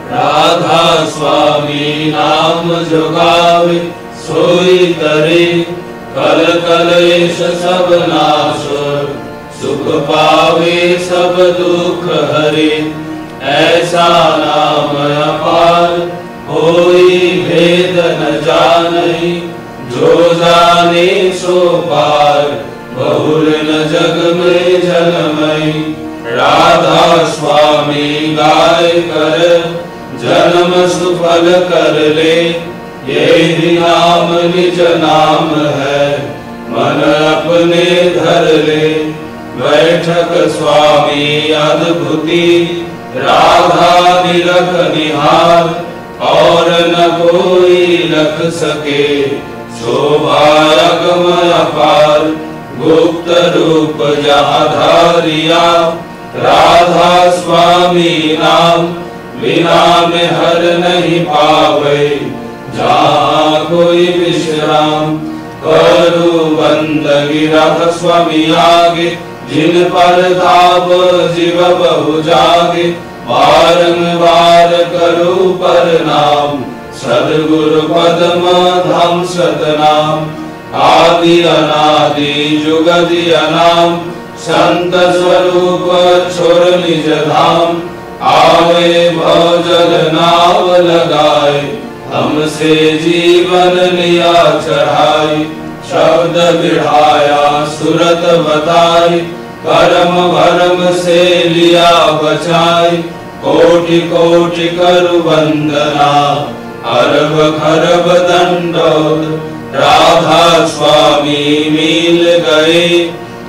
राधा स्वामी नाम जोगावे सोई तरे, कल कलेश सब नाश, सुख पावे सब दुख हरे। ऐसा नाम अपार, कोई भेद न जाने, जो जाने सो पार, बहुल न जग में जन्मई। राधा स्वामी गाय कर, जन्म सुफल कर ले, यही नाम निज नाम है, मन अपने धर ले। बैठक स्वामी अद्भुति, राधा निरख निहार, और न कोई रख सके, शोभा अगम अपार। गुप्त रूप जहाँ धारिया, राधा स्वामी नाम, बिना में हर नहीं पावे, जहाँ कोई विश्राम। करू बंदगी राधा स्वामी आगे, जिन पर ताप जीव बहु जागे। बारंबार करू प्रणाम, सद्गुरु पद्म धाम सतनाम। आदि अनादि जुगदि अनाम, संत स्वरूप छोर निज धाम। आवे भवजल नाव लगाए, हमसे जीवन लिया चढ़ाई। शब्द बिढ़ाया सुरत बताई, कर्म भरम से लिया बचाई। कोटि कोटि करु वंदना, अरब खरब दंडोत। राधा स्वामी मिल गए,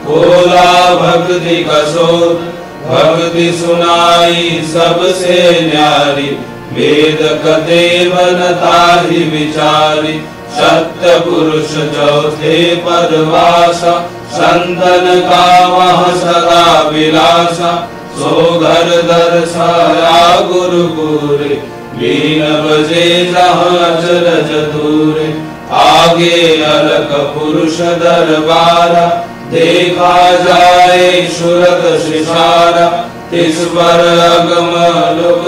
खोला भक्ति कसोत। भक्ति सुनाई सबसे न्यारी, वेद कते बनता ही विचारी। सत्य पुरुष चौथे परवासा, संतन का वह सदा विलासा। सो घर दर्शाया गुरुपुरे, बीन बजे जहाँ अचरज दूरे। आगे अलग पुरुष दरबारा, देखा जाए सुरत शिशारा। तिस पर अगम लोक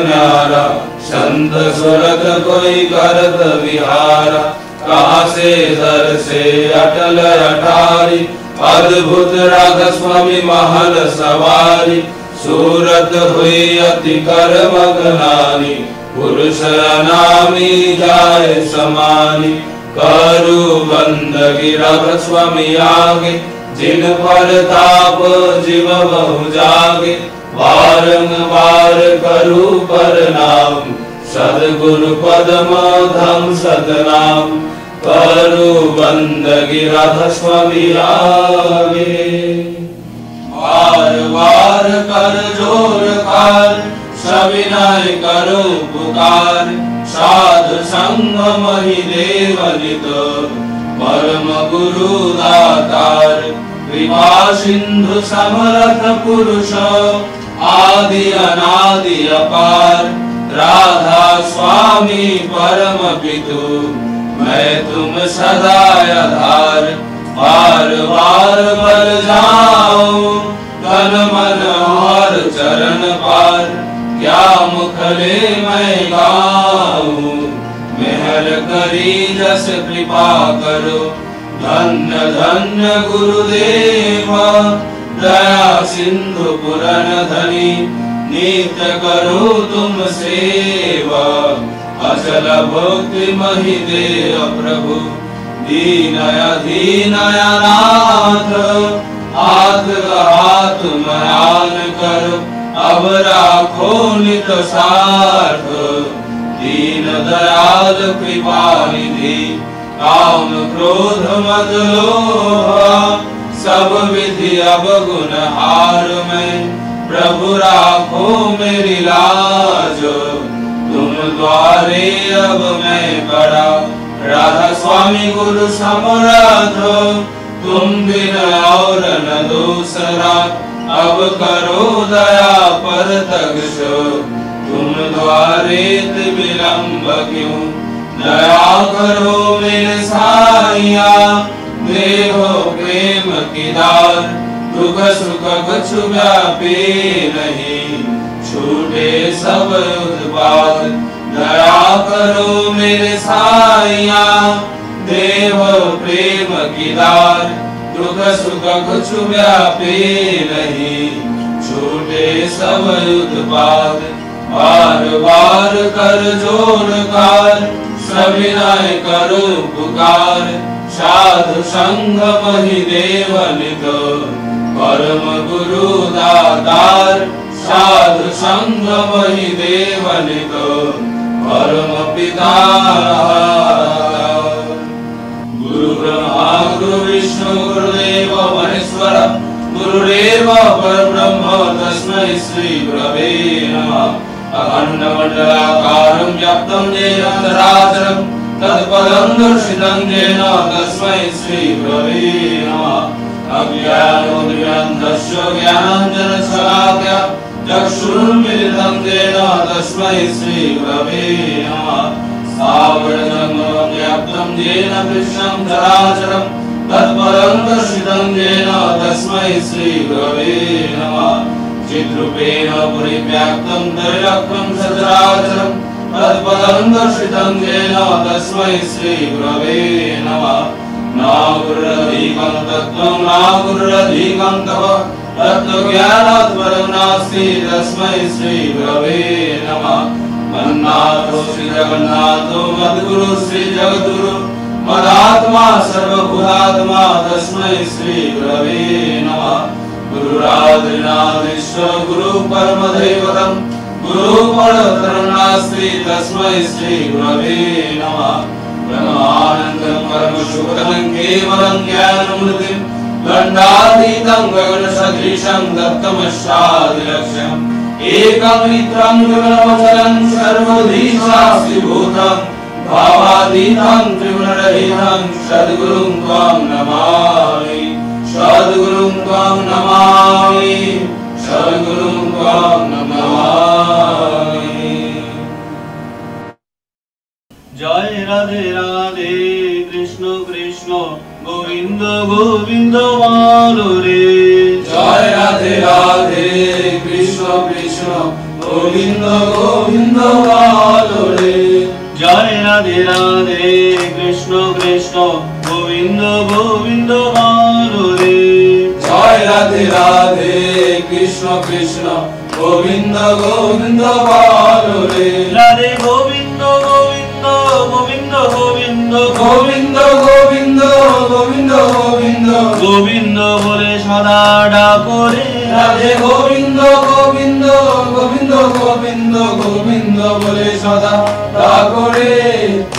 न्यारा, संत सुरत कोई करत विहारा। कहाँ से दर से अटल अटारी, अद्भुत राधा स्वामी महल सवारी। सूरत हुई अति कर मगनानी, पुरुष अनामी जाए समानी। करू बंदगी राधा स्वामी आगे, जिन पर ताप जीव बहु जागे। बारंबार करू प्रणाम, सद्गुरु पद्म धाम सतनाम। करू बंदगी राधा स्वामी आगे, बार बार कर जोर कार। सविनय करो पुकार, साधु संग मही देवलित। परम गुरु दातार, कृपा सिंधु समर्थ पुरुष। आदि अनादि अपार, राधा स्वामी परम पितु। मैं तुम सदा आधार, बार बार बल जाऊं, तन मन और चरण पार। क्या मुखले मैं गाऊं, मेहर करी जस कृपा करो। धन्य धन्य गुरुदेव, दया सिंधु पुरन धनी। नित्य करो तुम सेवा, अचल भक्ति महि दे प्रभु। दीन अधीन अनाथ, हाथ हाथ मयान करो। अब राखो नित साथ, दीन दयाल कृपा निधि। काम क्रोध मद लोभ, सब विधि अब गुण हार में। प्रभु राखो मेरी लाज, तुम द्वारे अब मैं बड़ा। राधा स्वामी गुरु समर्थ, तुम बिन और न दूसरा। अब करो दया पर तग्ष, तुम द्वारे विलंब क्यों। दया करो मेरे साइया, देखो प्रेम की दार। दुख सुख कछु व्यापी नहीं, छूटे सब उत्पाद दया करो मेरे साइया देव प्रेम की दार दुख सुख कुछ व्यापे नहीं छूटे सब उत्पाद बार बार कर जोर कार सविनय कर पुकार साधु संग महि देवनित परम गुरु दातार साधु संग महि देवनित परम पिता गुरु ब्रह्मा गुरु विष्णु गुरुदेव महेश्वर गुरुरेव परब्रह्म तस्मै श्री गुरवे नमः अखण्डमण्डलाकारं व्याप्तं येन चराचरं तत्पदं दर्शितं येन तस्मै श्री गुरवे नमः अज्ञानोदयान्तस्य ज्ञानाञ्जनशलाकया चक्षुरुन्मीलितं येन तस्मै श्री गुरवे नमः सावरणं व्याप्तं येन कृष्णं चराचरं तत्पदं दर्शितं येन तस्मै श्री गुरवे नमः चिद्रूपेण परिव्याप्तं त्रैलोक्यं सचराचरं तत्पदं दर्शितं येन तस्मै श्री गुरवे नमः न गुरुरधिकं तत्त्वं न गुरुरधिकं तप तत्त्वज्ञानात् परं नास्ति तस्मै श्री गुरवे नमः मन्नाथो श्री जगन्नाथो मद्गुरु श्री जगद्गुरु मदात्मा सर्वभूतात्मा तस्मै श्री गुरवे नमः गुरुरादिनाथीश्वर गुरु परम दैवतं गुरु परतरं नास्ति तस्मै श्री गुरवे नमः ब्रह्मानन्दं परम शुभदं केवलं ज्ञानमूर्तिं गण्डातीतं गगनसदृशं दत्तमश्चादिलक्ष्यम् एकं नित्यं गगनमचलं सर्वधीशास्तिभूतं भावातीतं त्रिगुणरहितं सद्गुरुं त्वां नमामि सद्गुरुं त्वां नमामि सद्गुरुं त्वां नमामि। जय राधे राधे कृष्ण कृष्ण गोविंद गोविंद बोलो रे जय राधे राधे कृष्ण कृष्ण गोविंद गोविंद बोलो रे जय राधे राधे कृष्ण कृष्ण गोविंद गोविंद बोलो रे जय राधे राधे कृष्ण कृष्ण गोविंद गोविंद बोलो रे राधे गोविंद गोविंद गोविंद गोविंद गोविंद गोविंद गोविंद गोविंद गोविंद बोले सदा डाको रे राधे गोविंद गोविंद गोविंद गोविंद गोविंद बोले सदा डाको रे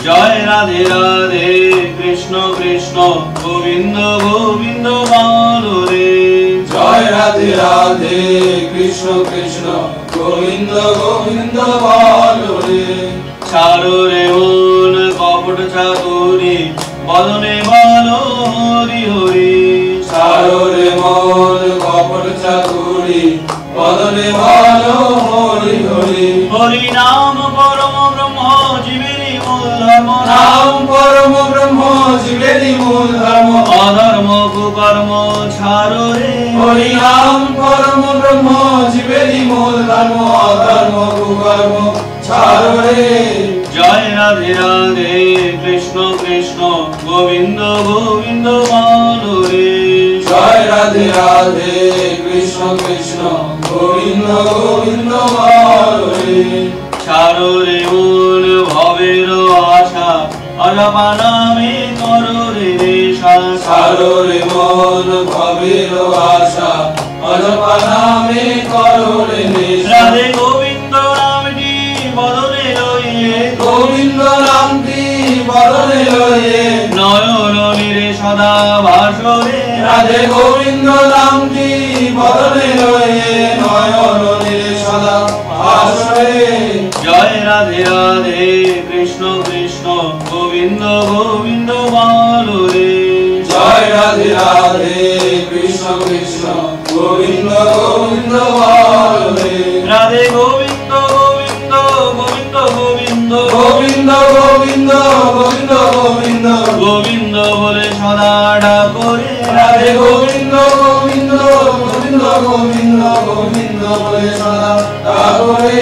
जय राधे राधे कृष्ण कृष्ण गोविंद गोविंद बोलो रे जय राधे राधे कृष्ण कृष्ण गोविंद गोविंद बोलो रे ছাড়ো রে মন কপট চাতুরি বদনে বলো হরি হরি ছাড়ো রে মন কপট চাতুরি বদনে বলো হরি হরি হরি নাম পরম ব্রহ্ম জীবেরই মূল ধর্ম নাম পরম ব্রহ্ম জীবেরই মূল ধর্ম অধর্ম কুকর্ম ছাড়ো রে হরি নাম পরম ব্রহ্ম জীবেরই মূল ধর্ম অধর্ম কুকর্ম ছাড়ো রে জয় রাধে রাধে কৃষ্ণ কৃষ্ণ গোবিন্দ গোবিন্দ বলো রে জয় রাধে রাধে কৃষ্ণ কৃষ্ণ গোবিন্দ গোবিন্দ বলো রে ছাড়ো রে মন ভবের আশা অজপা নামে করো রে নেশা ছাড়ো রে মন ভবের আশা অজপা নামে করো রে নেশা রাধে গোবিন্দ নামটি বদলে লইয়ে গোবিন্দ নামটি বদলে লয়ে নয়ন নীরে সদা ভাসরে রাধে গোবিন্দ নামটি বদলে লয়ে নয়ন নীরে সদা ভাসরে জয় রাধে রাধে কৃষ্ণ কৃষ্ণ গোবিন্দ গোবিন্দ বলো রে জয় রাধে রাধে কৃষ্ণ কৃষ্ণ গোবিন্দ গোবিন্দ বলো রে রাধে গোবিন্দ গোবিন্দ গোবিন্দ গোবিন্দ গোবিন্দ গোবিন্দ গোবিন্দ গোবিন্দ গোবিন্দ বলে সদা ডাকো রে রাধে গোবিন্দ গোবিন্দ গোবিন্দ গোবিন্দ গোবিন্দ বলে সদা ডাকো রে